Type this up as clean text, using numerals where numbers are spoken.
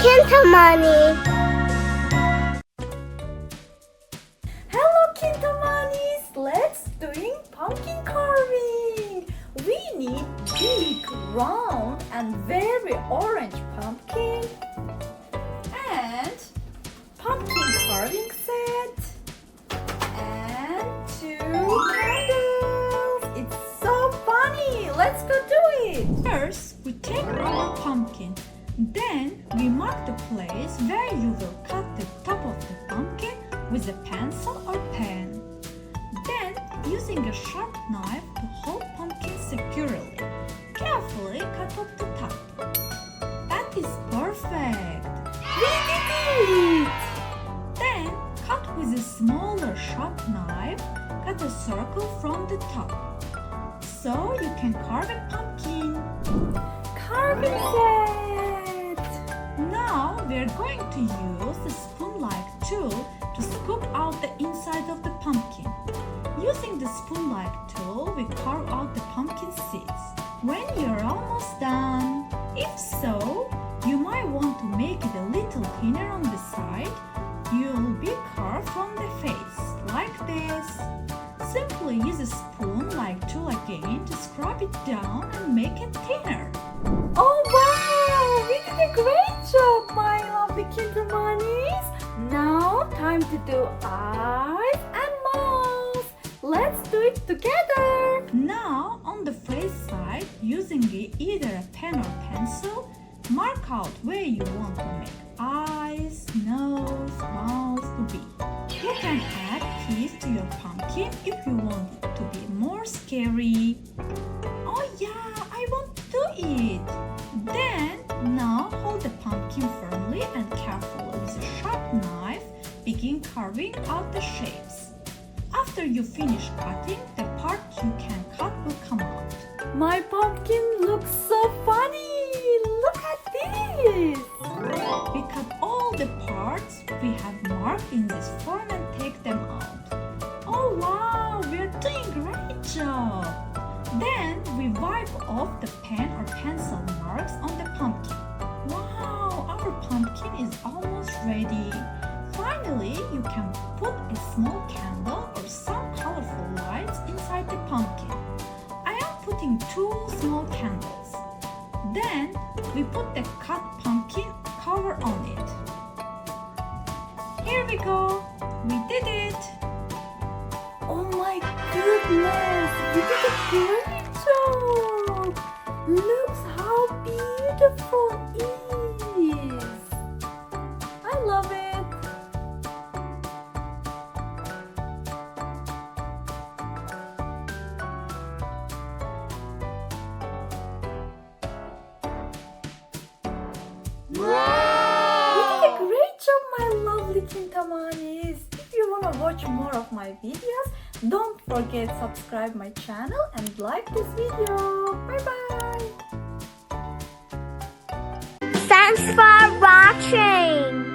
KintaMani. Hello KintaManis! Let's doing pumpkin carving! We need big, round and very orange pumpkin and pumpkin carving set and 2 candles. It's so funny! Let's go do it! First, we take our pumpkin. Then, we mark the place where you will cut the top of the pumpkin with a pencil or pen. Then, using a sharp knife to hold pumpkin securely, carefully cut off the top. That is perfect! We did it! Then, cut with a smaller sharp knife, cut a circle from the top. So you can carve a pumpkin. Carving set! Now we're going to use the spoon-like tool to scoop out the inside of the pumpkin. Using the spoon-like tool, we carve out the pumpkin seeds. When you're almost done, if so, you might want to make it a little thinner on the side. You'll be carved from the face, like this. Simply use a spoon-like tool again to scrub it down and make it thinner. Oh wow! We did a great job, my lovely KintaManis! Now, time to do eyes and mouth. Let's do it together! Now, on the face side, using either a pen or pencil, mark out where you want to make eyes, nose, mouth to be. You can add teeth to your pumpkin if you want it to be more scary. Oh yeah, I want to do it! Then, now hold the pumpkin firmly and carefully with a sharp knife, begin carving out the shapes. After you finish cutting, the part you can cut will come out. My pumpkin looks so funny! Look at this! We cut all the parts we have marked in this form and take them out. Oh wow, we're doing a great job! Then we wipe off the pen or pencil marks on the pumpkin. Wow, our pumpkin is almost ready. Finally, you can put a small candle or some colorful lights inside the pumpkin. I am putting 2 small candles. Then we put the cut pumpkin cover on it. Here we go. We did it. Oh my goodness! We did a great job! Look how beautiful it is! I love it! Wow! You did a great job, my lovely KintaManis! If you want to watch more of my videos, don't forget subscribe my channel and like this video. Bye bye! Thanks for watching.